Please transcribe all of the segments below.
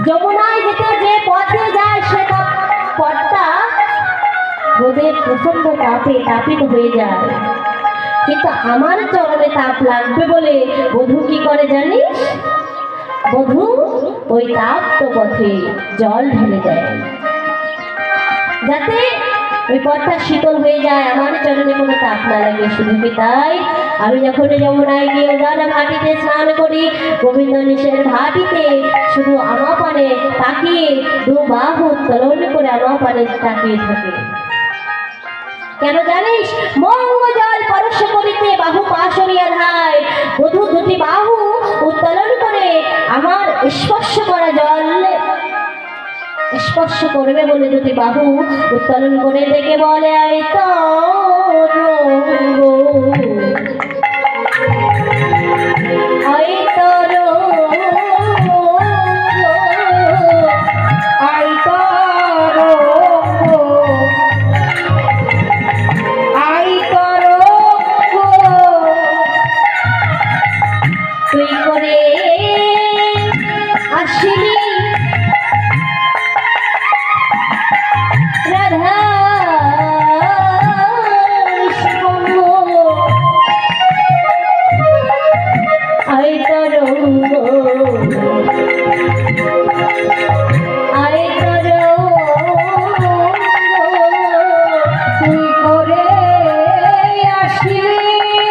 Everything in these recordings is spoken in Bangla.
যমুনায় যেতে যে পথে যায় সে পথটা রোদের প্রচন্ড তাপে তাপিত হয়ে যায়, কিন্তু আমার চরণে তাপ লাগবে বলে বধূ কি করে জানিস? বধূ ওই তাপ্ত পথে জল ঢেলে দেয় যাতে ওই পথটা শীতল হয়ে যায়, আমার চরণে কোনো তাপ না লাগে। শুধু কি তাই, আমি যখন যমুনায় গিয়ে উজালা ঘাটিতে স্নান করি, গোবিন্দ নিশের ঘাটিতে শুধু আমার পানে তাকিয়ে দু বাহু উত্তোলন করে আমার পানে তাকিয়ে থাকে। কেন জানিস? মঙ্গ জল পরশ করিতে বাহু পাশরিয়া ধায়। বধূ দুটি বাহু উত্তোলন করে আমার স্পর্শ করা জল স্পর্শ করবে বলে দুটি বাহু উত্তোলন করে ডেকে বলে, আয় তরঙ্গ আয় তরঙ্গ আয় তরঙ্গ আয় তরঙ্গ তুই করে আসিলি রাধা সঙ্গ আয় তরঙ্গ আয় তরঙ্গ তুই করে আসিলি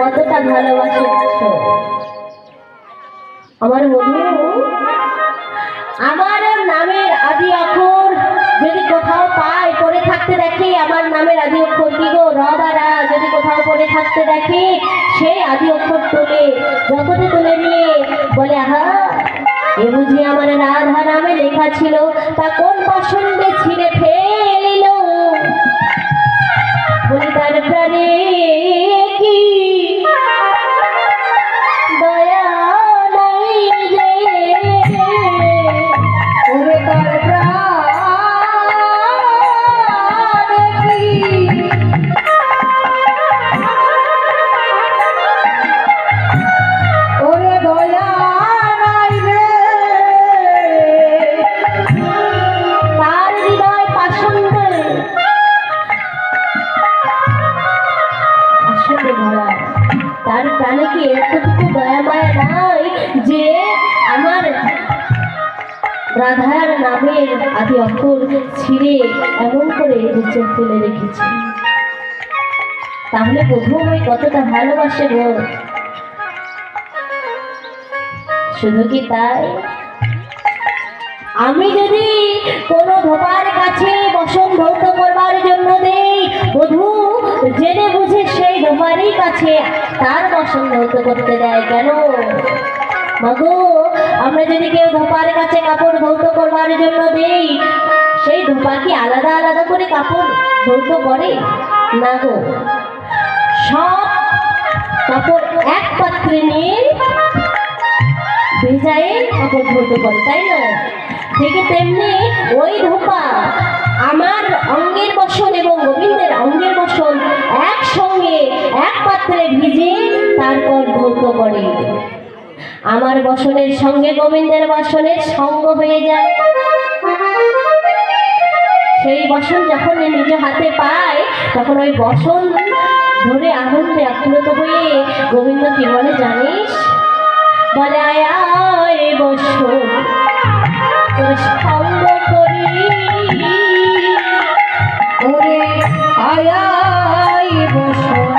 কতটা ভালোবাসে আমার বন্ধু। আমার নামের আদি অক্ষর যদি কোথাও পায় পড়ে থাকতে দেখি, আমার নামের আদি অক্ষর কি গো র বা রা যদি কোথাও পড়ে থাকতে দেখি, সেই আদি অক্ষর তুলে যতটা তুলে নিয়ে বলে, আহা এ বুঝি আমার রাধা নামে লেখা ছিল, তা কোন পছন্দে ছিঁড়ে ফেলিল। বলি তার প্রাণে কি দয়া নাই রে, ওরে তার প্রাণে কি ওরে দয়া নাই রে, তার হৃদয় পাষণ্ডে ভরা, তার প্রাণে কি এতটুকু দয়া মায়া নাই যে আমার রাধার নামের আদি অক্ষর ছিঁড়ে এমন করে নিচে ফেলে রেখেছে। তাহলে প্রভু আমায় কতটা ভালোবাসে গো। শুধু কি তাই, আমি যদি কোনো ধোপার কাছে বসন ধৌত করবার জন্য দেই, বধূ জেনে বুঝে সেই ধোপারই কাছে তার বসন ধৌত করতে দেয় কেন? মাগো, আমরা যদি কেউ ধোপার কাছে কাপড় ধৌত করবার জন্য দেই, সেই ধোপা কি আলাদা আলাদা করে কাপড় ধৌত করে? না গো, সব কাপড় এক পাত্রে নিয়ে ভেজায়ে কাপড় ধৌত করে, তাই না? ঠিক তেমনি ওই ধোপা আমার অঙ্গের বসন এবং গোবিন্দের অঙ্গের বসন একসঙ্গে এক পাত্রে ভিজে তারপর ধৌত করে। আমার বসনের সঙ্গে গোবিন্দের বসনের সঙ্গ হয়ে যায়। সেই বসন যখন নিজ হাতে পায়, তখন ওই বসন ধরে আনন্দে আপ্লুত হয়ে গোবিন্দ কি বলে জানিস? বলে আয় আয় বসন তোর সঙ্গ করি, ওরে আয় আয় বসন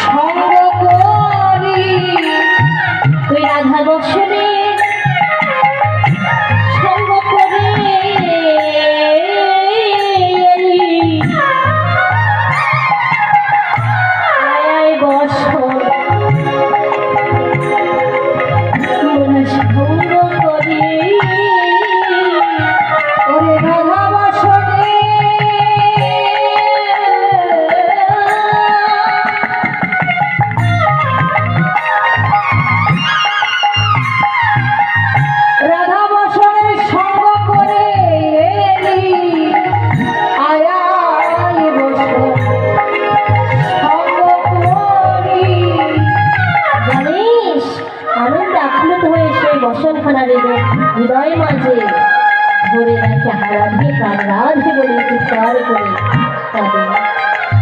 সঙ্গ করি। তুই রাধা বসনে সঙ্গ করে আয় আয় বসন সঙ্গ করি, ওরে রাধা বসনে রাধা বসনের সঙ্গ করে এলি, আয় আয় বসন সঙ্গ করি। জানিস, আনন্দে আপ্লুত হয়ে সেই বসনখানা হৃদয় মাঝে ধরে রাখে হারাধে প্রাণ রাধে বলে চিৎকার করে তাদের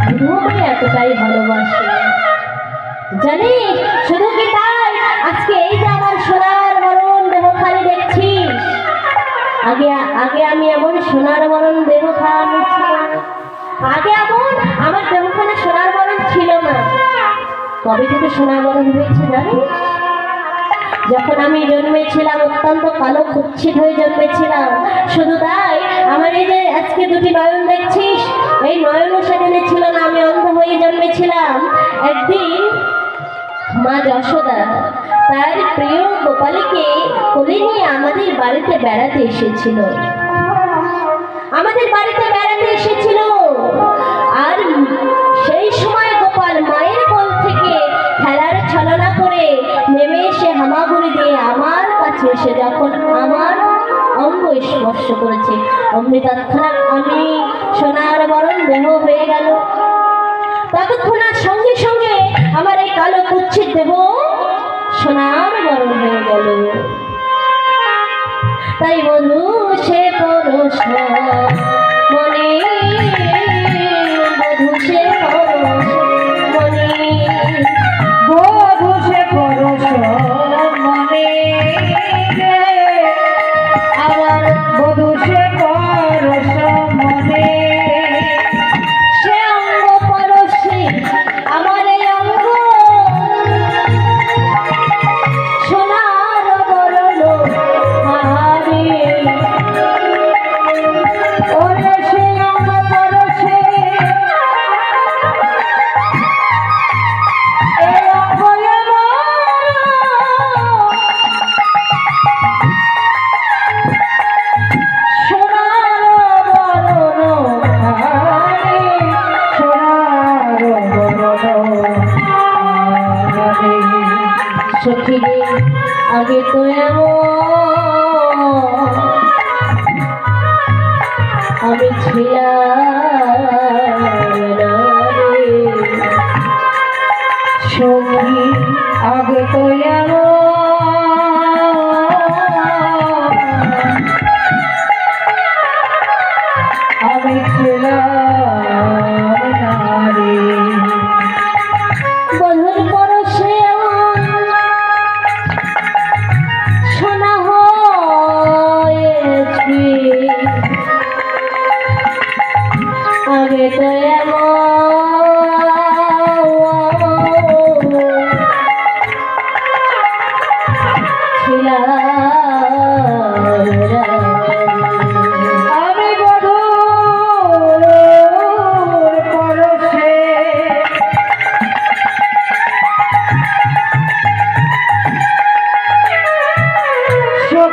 বিধুকে এতটাই ভালোবাসে। জানিস, শুধু কি তাই, আজকে এই যে আমার সোনার বরণ দেহখানি দেখছিস, আগে আগে আমি এমন সোনার বরণ দেহখানি ছিল, আগে এমন আমার দেহখানে সোনার বরণ ছিল না। কবে থেকে সোনার বরণ হয়েছে জানিস? যখন আমি জন্মেছিলাম অত্যন্ত কালো কুচ্ছিত হয়ে জন্মেছিলাম। শুধু তাই, আমার এই যে আজকে দুটি নয়ন দেখছিস, এই নয়নও সেদিনে ছিল না, আমি অন্ধ হয়ে জন্মেছিলাম। একদিন মা যশোদা তার প্রিয় গোপালকে কোলে নিয়ে আমাদের বাড়িতে বেড়াতে এসেছিল, আমাদের বাড়িতে বেড়াতে এসেছিল। আর সেই সময় গোপাল মায়ের কোল থেকে খেলার ছলনা করে নেমে এসে হামাগুড়ি দিয়ে আমার কাছে এসে যখন আমার অঙ্গ স্পর্শ করেছে, অমনি তৎক্ষণাৎ আমি সোনার বরণ দেহ হয়ে গেল। ততক্ষণাৎ সঙ্গে সঙ্গে আমার এই কালো কুচ্ছিত দেহ সোনার বরণ হয়ে গেল। তাই বধূ সে পরশ মনে, বধূ সে পরশ মনে, বধূ সে পরশ মনে, আমার বধূ সে পরশ মনে। সে অঙ্গ পরশে আমার এই অঙ্গ সোনার বরণ হারে, ওরে সে আমার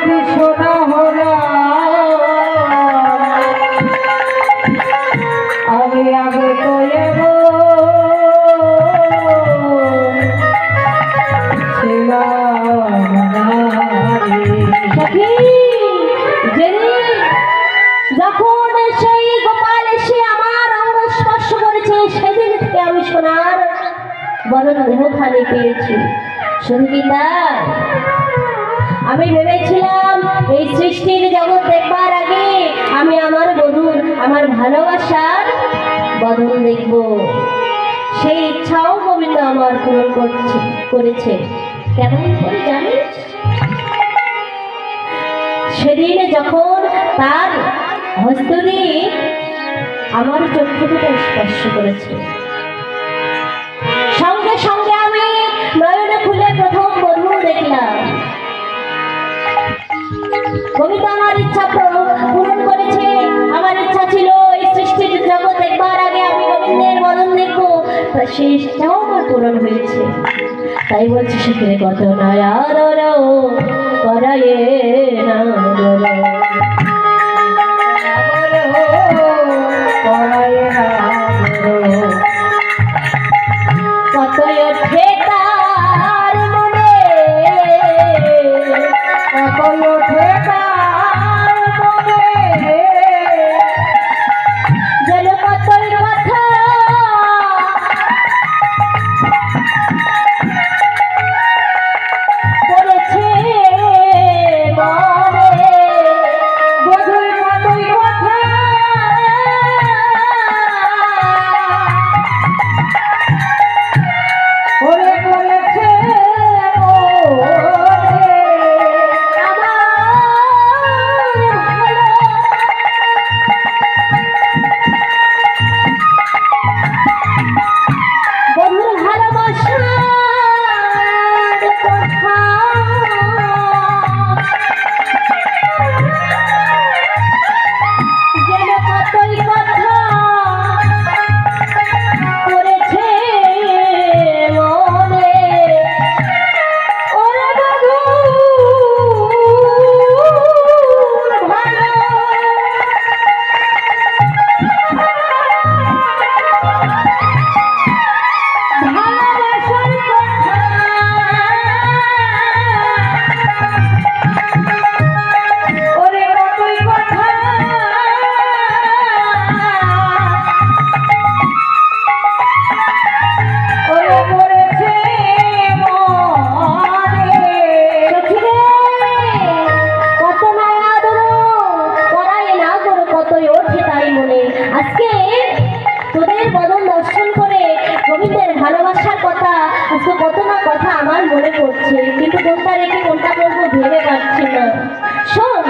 কি শোনা হলো আগে আগে কয়ে গো যখন সেই গোপাল এসে আমার অঙ্গ স্পর্শ করেছে সেদিন থেকে আমি সোনার বড় দেহখানি পেয়েছি। শুধু কি তাই, আমি ভেবেছিলাম এই সৃষ্টির জগৎ দেখবার আগে আমি আমার বধূর আমার ভালোবাসার বদল দেখব। সেই ইচ্ছাও গোবিন্দ আমার পূরণ করেছে। কেমন করে জানিস? সেদিন যখন তার হস্ত দিয়ে আমার চক্ষু দুটো স্পর্শ করেছে, সঙ্গে সঙ্গে আমি নয়ন খুলে প্রথম বধূ দেখলাম। গোবিন্দ আমার ইচ্ছা পূরণ করেছে। আমার ইচ্ছা ছিল এই সৃষ্টির জগৎ দেখবার আগে আমি গোবিন্দের বদন দেখবো, সেই ইচ্ছাও আমার পূরণ হয়েছে। তাই বলছি সেখানে কত নয়া করায়ে না কত ওঠে তার মনে, কত ওঠে তার মনে যেন কতই কথা করেছে মনে, বধুর কতই কথা ওরে বলেছে বন্ধুর ভালোবাসার কথা যেন কতই কথা করেছে মনে। ওরে বধূর ভালোবাসার কথা ওরে কতই কথা ওরে বলেছে মনে সখিরে, কত না আদর করাই না করো কতই ওঠে তাই মনে। আজকে তোদের বদন দর্শন করে গোবিন্দের ভালোবাসার কথা, আজকে কত না কথা আমার মনে পড়ছে, কিন্তু কোনটা রেখে কোনটা করবো ভেবে পাচ্ছি না। শোন,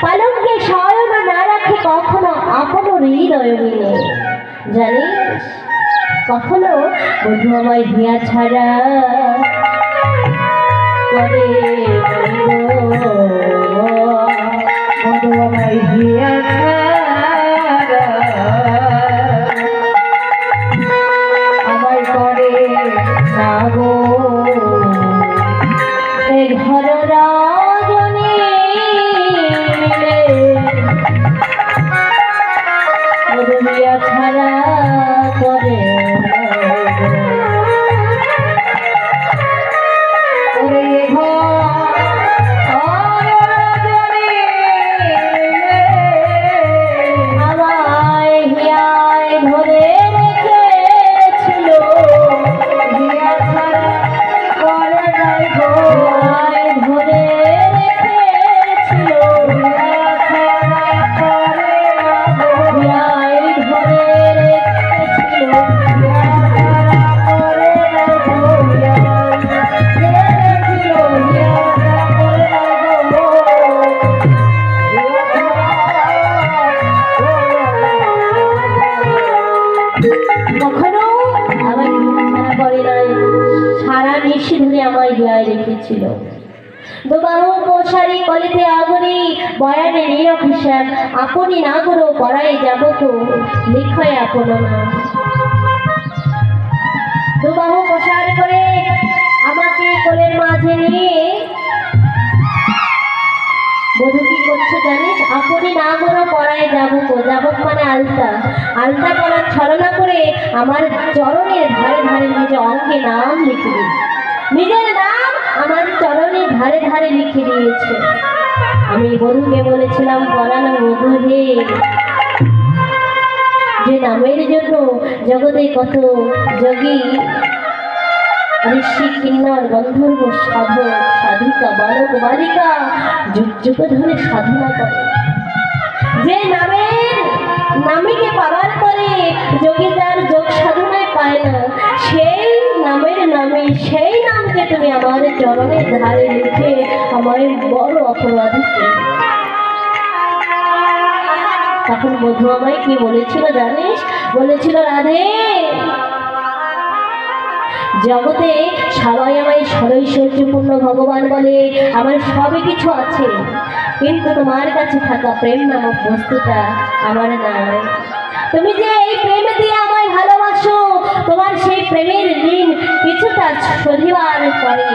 পালককে শয়ন না রাখে কখনো আপন হৃদয় মিলে, জানিস কখনো বধূ আমায় হিয়া ছাড়া করে বধু আমায় দিয়েছে আমায় করে না গো এই ঘর রজনী মিলে বধূ হিয়া ছাড়া করে ওরে ঘর রজনী আমায় হিয়ায় ধরে রেখেছিল, হিয়া ছাড়া করে নাই গো হিয়ায় ধরে রেখেছিল, হিয়া ছাড়া করে না গো হিয়ায় ধরে রেখেছিল। হিয়া ছাড়া করে না গো হিয়া ছিল হিয়া ছাড়া করে না গো কখনো আমার ছাড়া করে নাই, সারা নিশি ধরে আমার হিয়ায় রেখেছিল। দুবাহু পোষারি কলিতে আগরি বয়ানে নীরব হিসাব, আপনি না করো পড়ায় যাব তো লিখয় আপন না। দুবাহু প্রসার করে আমাকে কোলের মাঝে নিয়ে বধূ কি করছো জানিস? আপনি না করো পড়ায় যাবো মানে আলতা আলতা পরার ছলনা করে আমার চরণের ধারে ধারে নিজের অঙ্গে নাম লিখে দিয়েছে, নিজের নাম আমার চরণের ধারে ধারে লিখে দিয়েছে। আমি বধূকে বলেছিলাম, পরানো বধূ হে, যে নামের জন্য জগতে কত যোগী ঋষি কিন্নর গন্ধর্ব সাধক সাধিকা বালক বালিকা যুগ যুগ ধরে সাধনা করে, যে নামীকে পাবার পরে যোগী তার যোগ সাধনায় পায় না, সেই নামে সেই নামকে তুমি আমার চরণের ধারে লিখে আমার বড় অপরাধী করে। তখন বধূ আমায় কি বলেছিল জানিস? বলেছিল, রাধে, জগতে সবাই আমায় সরৈশ্বর্যপূর্ণ ভগবান বলে, আমার সবই কিছু আছে, কিন্তু তোমার কাছে থাকা প্রেম নামক বস্তুটা আমার নাই। তুমি যে এই প্রেম দিয়ে আমায় ভালোবাসো, তোমার সেই প্রেমের ঋণ কিছুটা শোধিবার পরে,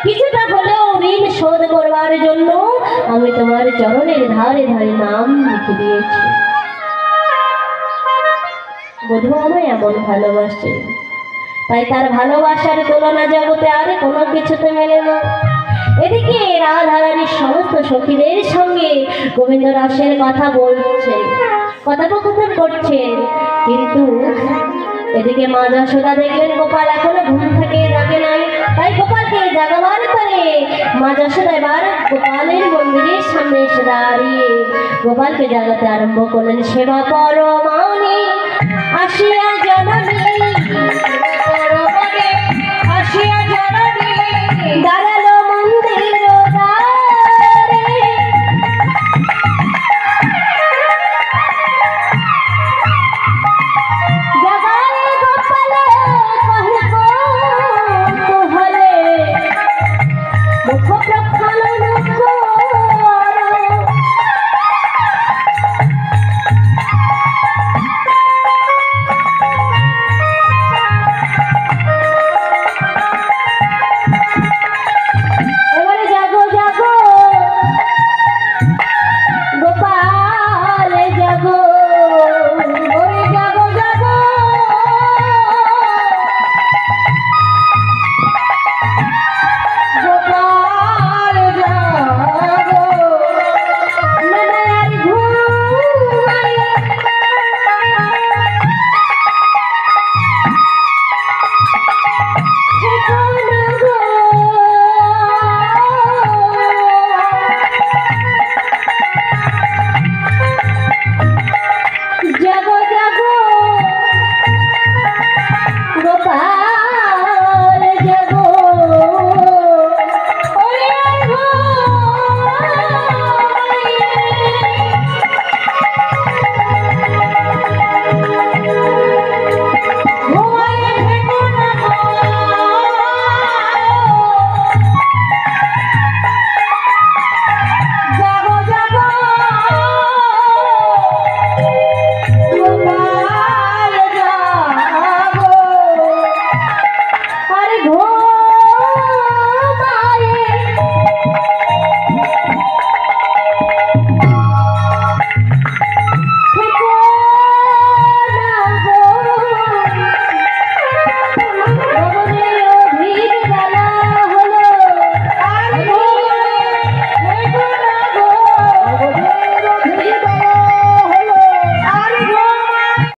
কিছুটা হলেও ঋণ শোধ করবার জন্য আমি তোমার চরণের ধারে ধারে নাম লিখে দিয়েছি। বধূ আমায় এমন ভালোবাসে, তাই তার ভালোবাসার তুলনা জগতে আর কোনো কিছুতে মেলে না। এদিকে রাধারানীর সমস্ত সখীদের সঙ্গে গোবিন্দ রাসের কথা বলছেন, কথোপকথন করছেন, কিন্তু এদিকে মা যশোদা দেখলেন গোপাল এখনো ঘুম থেকে জাগে নাই, তাই গোপালকে জাগাবার করে মা যশোদা এবার গোপালের মন্দিরের সামনে এসে দাঁড়িয়ে গোপালকে জাগাতে আরম্ভ করলেন। সেবা কর মানি আসিয়া জননী, আসিয়া